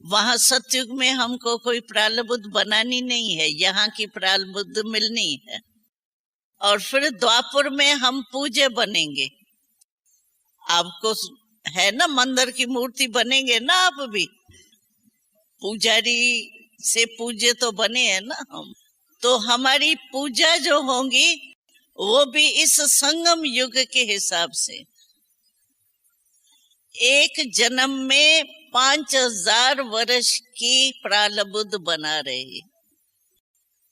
वहां सतयुग में हमको कोई प्रारब्ध बनानी नहीं है, यहाँ की प्रारब्ध मिलनी है। और फिर द्वापर में हम पूज्य बनेंगे। आपको है ना, मंदिर की मूर्ति बनेंगे ना, आप भी पुजारी से पूज्य तो बने हैं ना हम। तो हमारी पूजा जो होंगी वो भी इस संगम युग के हिसाब से। एक जन्म में 5000 वर्ष की प्रारब्ध बना रहे।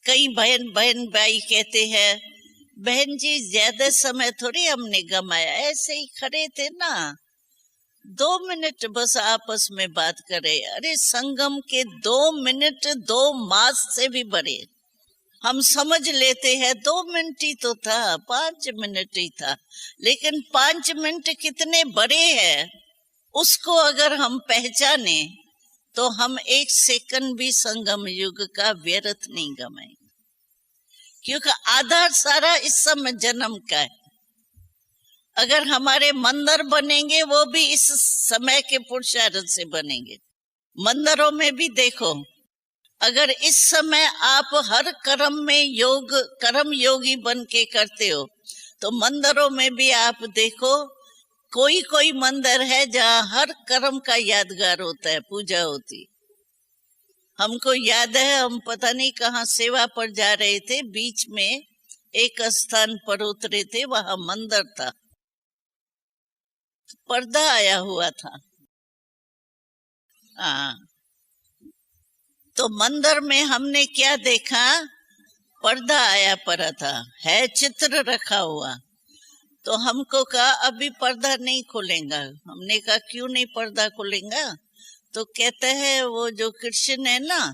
कई बहन भाई कहते हैं, बहन जी ज्यादा समय थोड़ी हमने गमाया, ऐसे ही खड़े थे ना, 2 मिनट बस आपस में बात करे। अरे संगम के 2 मिनट 2 मास से भी बड़े। हम समझ लेते हैं 2 मिनट ही तो था, 5 मिनट ही था, लेकिन 5 मिनट कितने बड़े हैं, उसको अगर हम पहचाने तो हम 1 सेकंड भी संगम युग का व्यर्थ नहीं गमाएंगे। क्योंकि आधार सारा इस समय जन्म का है। अगर हमारे मंदिर बनेंगे वो भी इस समय के पुरुषार्थ से बनेंगे। मंदिरों में भी देखो, अगर इस समय आप हर कर्म में योग कर्म योगी बन के करते हो, तो मंदिरों में भी आप देखो, कोई कोई मंदिर है जहाँ हर कर्म का यादगार होता है, पूजा होती। हमको याद है, हम पता नहीं कहाँ सेवा पर जा रहे थे, बीच में एक स्थान पर उतरे थे, वहां मंदिर था, पर्दा आया हुआ था। तो मंदिर में हमने क्या देखा, पर्दा आया पड़ा था, है चित्र रखा हुआ। तो हमको कहा अभी पर्दा नहीं खोलेगा। हमने कहा क्यों नहीं पर्दा खोलेगा? तो कहते हैं वो जो कृष्ण है ना,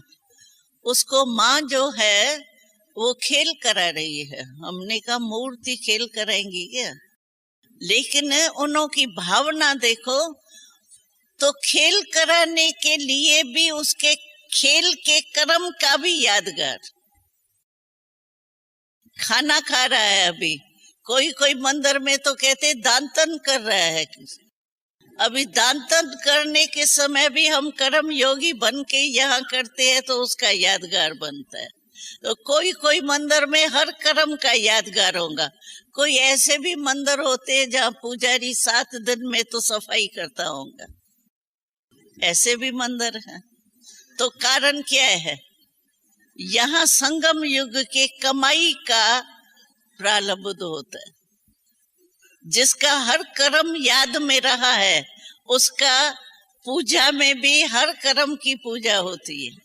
उसको माँ जो है वो खेल करा रही है। हमने कहा मूर्ति खेल कराएंगी क्या? लेकिन उन्होंने भावना देखो, तो खेल कराने के लिए भी उसके खेल के कर्म का भी यादगार। खाना खा रहा है अभी, कोई कोई मंदिर में तो कहते दांतन कर रहा है। अभी दांतन करने के समय भी हम कर्म योगी बन के यहाँ करते हैं तो उसका यादगार बनता है। तो कोई कोई मंदिर में हर कर्म का यादगार होगा। कोई ऐसे भी मंदिर होते हैं जहाँ पुजारी 7 दिन में तो सफाई करता होगा, ऐसे भी मंदिर है। तो कारण क्या है? यहाँ संगम युग के कमाई का प्रारब्ध होता है। जिसका हर कर्म याद में रहा है, उसका पूजा में भी हर कर्म की पूजा होती है।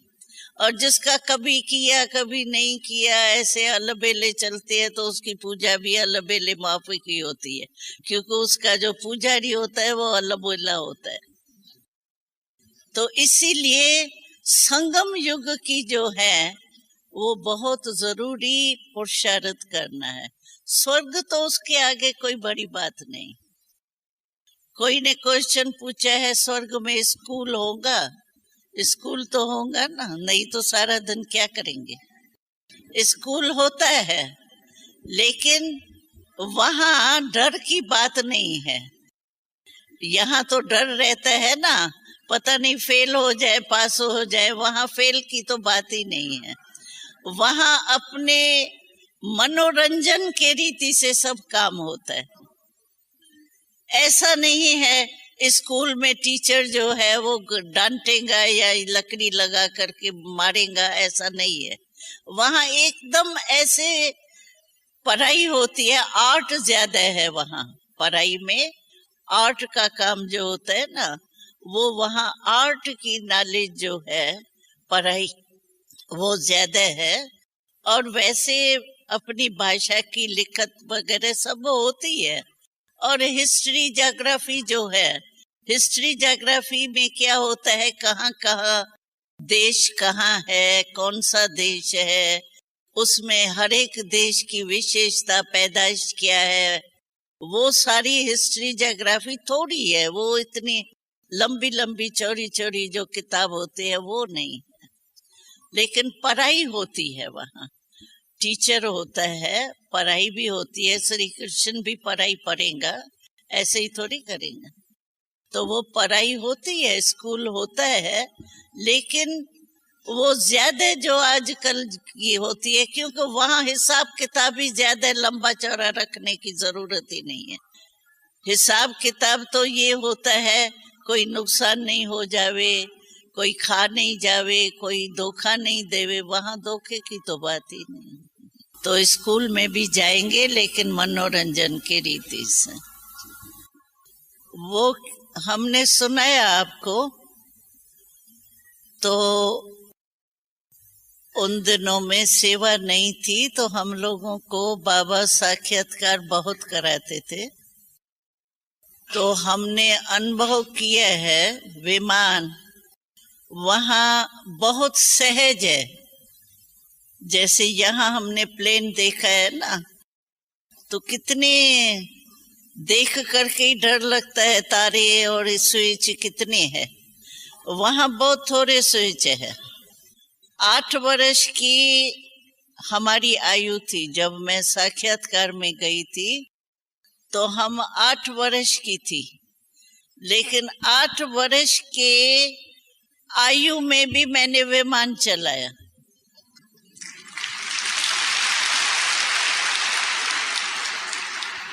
और जिसका कभी किया कभी नहीं किया, ऐसे अलबेले चलते हैं, तो उसकी पूजा भी अलबेले माफी की होती है, क्योंकि उसका जो पुजारी होता है वो अलबेला होता है। तो इसीलिए संगम युग की जो है वो बहुत जरूरी पुरुषार्थ करना है। स्वर्ग तो उसके आगे कोई बड़ी बात नहीं। कोई ने क्वेश्चन पूछा है स्वर्ग में स्कूल होगा? स्कूल तो होगा ना, नहीं तो सारा दिन क्या करेंगे? स्कूल होता है, लेकिन वहां डर की बात नहीं है। यहाँ तो डर रहता है ना, पता नहीं फेल हो जाए पास हो जाए। वहां फेल की तो बात ही नहीं है। वहां अपने मनोरंजन के रीति से सब काम होता है। ऐसा नहीं है स्कूल में टीचर जो है वो डांटेगा या लकड़ी लगा करके मारेगा, ऐसा नहीं है। वहां एकदम ऐसे पढ़ाई होती है। आर्ट ज्यादा है वहां। पढ़ाई में आर्ट का काम जो होता है ना, वो वहां आर्ट की नॉलेज जो है, पढ़ाई वो ज्यादा है। और वैसे अपनी भाषा की लिखत वगैरह सब होती है। और हिस्ट्री ज्योग्राफी जो है, हिस्ट्री ज्योग्राफी में क्या होता है, कहाँ कहाँ देश कहाँ है, कौन सा देश है, उसमें हर एक देश की विशेषता पैदाइश क्या है, वो सारी हिस्ट्री ज्योग्राफी थोड़ी है। वो इतनी लंबी लंबी चौड़ी चौड़ी जो किताब होती है वो नहीं है। लेकिन पढ़ाई होती है वहाँ, टीचर होता है, पढ़ाई भी होती है। श्री कृष्ण भी पढ़ाई पढ़ेगा, ऐसे ही थोड़ी करेंगे। तो वो पढ़ाई होती है, स्कूल होता है, लेकिन वो ज्यादा जो आजकल की होती है, क्योंकि वहाँ हिसाब किताब ही ज्यादा लंबा चौड़ा रखने की जरूरत ही नहीं है। हिसाब किताब तो ये होता है कोई नुकसान नहीं हो जावे, कोई खा नहीं जावे, कोई धोखा नहीं देवे। वहां धोखे की तो बात ही नहीं। तो स्कूल में भी जाएंगे, लेकिन मनोरंजन की रीति से। वो हमने सुनाया आपको, तो उन दिनों में सेवा नहीं थी, तो हम लोगों को बाबा साक्षात्कार बहुत कराते थे। तो हमने अनुभव किया है, विमान वहाँ बहुत सहज है। जैसे यहाँ हमने प्लेन देखा है ना, तो कितने देख करके ही डर लगता है, तारे और स्विच कितने हैं। वहाँ बहुत थोड़े स्विच है। 8 वर्ष की हमारी आयु थी जब मैं साक्षात्कार में गई थी, तो हम 8 वर्ष की थी। लेकिन 8 वर्ष के आयु में भी मैंने विमान चलाया।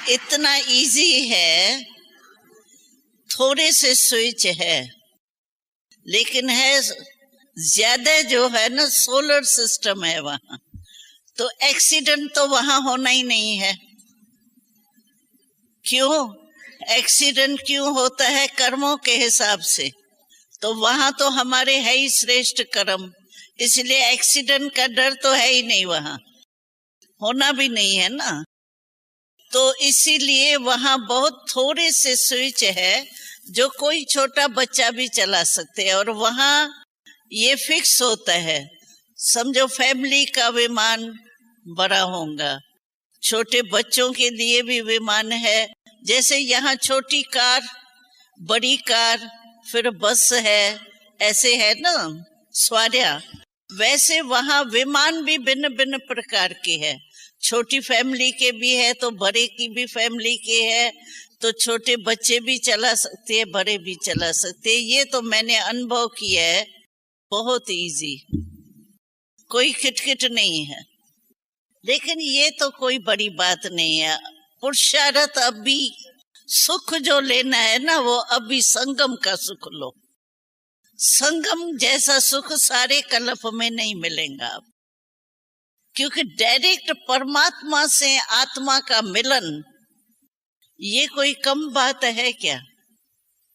इतना इजी है, थोड़े से स्विच है, लेकिन है ज्यादा जो है ना, सोलर सिस्टम है वहां। तो एक्सीडेंट तो वहां होना ही नहीं है। क्यों एक्सीडेंट क्यों होता है? कर्मों के हिसाब से। तो वहां तो हमारे है ही श्रेष्ठ कर्म, इसलिए एक्सीडेंट का डर तो है ही नहीं, वहां होना भी नहीं है ना। तो इसीलिए वहां बहुत थोड़े से स्विच है जो कोई छोटा बच्चा भी चला सकते हैं, और वहां ये फिक्स होता है। समझो फैमिली का विमान बड़ा होगा, छोटे बच्चों के लिए भी विमान है। जैसे यहाँ छोटी कार, बड़ी कार, फिर बस है, ऐसे है ना सवारियां, वैसे वहां विमान भी भिन्न भिन्न प्रकार के है। छोटी फैमिली के भी है तो बड़े की भी फैमिली के है, तो छोटे बच्चे भी चला सकते हैं, बड़े भी चला सकते हैं। ये तो मैंने अनुभव किया है, बहुत इजी, कोई खिटखिट नहीं है। लेकिन ये तो कोई बड़ी बात नहीं है। पुरुषार्थ अभी सुख जो लेना है ना, वो अभी संगम का सुख लो। संगम जैसा सुख सारे कल्प में नहीं मिलेगा आप, क्योंकि डायरेक्ट परमात्मा से आत्मा का मिलन ये कोई कम बात है क्या?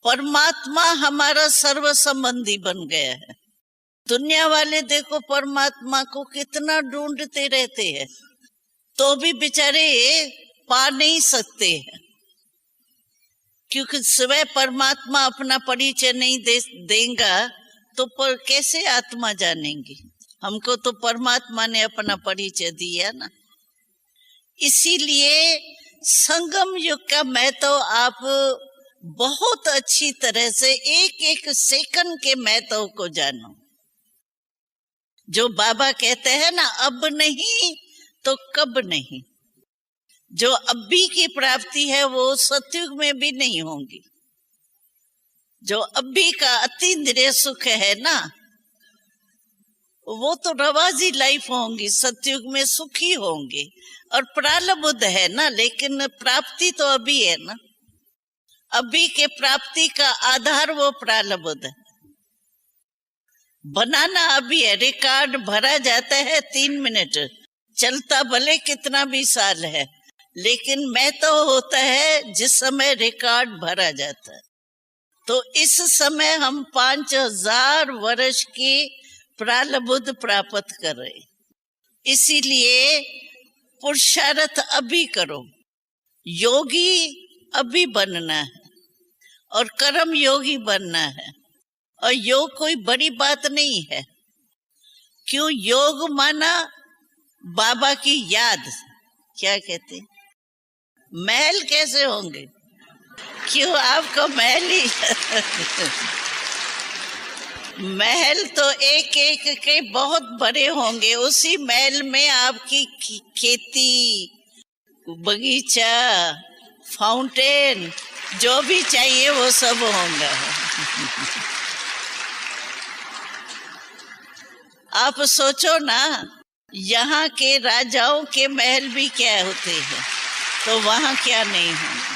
परमात्मा हमारा सर्व संबंधी बन गया है। दुनिया वाले देखो परमात्मा को कितना ढूंढते रहते हैं, तो भी बेचारे पा नहीं सकते हैं, क्योंकि स्वयं परमात्मा अपना परिचय नहीं देगा तो कैसे आत्मा जानेंगी? हमको तो परमात्मा ने अपना परिचय दिया ना। इसीलिए संगम युग का महत्व आप बहुत अच्छी तरह से एक एक सेकंड के महत्व को जानो। जो बाबा कहते हैं ना, अब नहीं तो कब नहीं, जो अभी की प्राप्ति है वो सतयुग में भी नहीं होंगी। जो अभी का अतीन्द्रिय सुख है ना, वो तो रवाजी लाइफ होंगी, सतयुग में सुखी होंगे। और प्रारब्ध है ना, लेकिन प्राप्ति तो अभी है ना। अभी के प्राप्ति का आधार वो प्रारब्ध है। बनाना अभी है, रिकॉर्ड भरा जाता है 3 मिनट, चलता भले कितना भी साल है, लेकिन मैं तो होता है जिस समय रिकॉर्ड भरा जाता है। तो इस समय हम 5000 वर्ष की प्रारब्ध प्राप्त कर रहे, इसीलिए पुरुषार्थ अभी करो। योगी अभी बनना है और कर्म योगी बनना है। और योग कोई बड़ी बात नहीं है। क्यों? योग माना बाबा की याद। क्या कहते? महल कैसे होंगे? क्यों आपको महल ही महल तो एक एक के बहुत बड़े होंगे। उसी महल में आपकी खेती, बगीचा, फाउंटेन, जो भी चाहिए वो सब होगा। आप सोचो ना, यहाँ के राजाओं के महल भी क्या होते हैं, तो वहाँ क्या नहीं होंगे।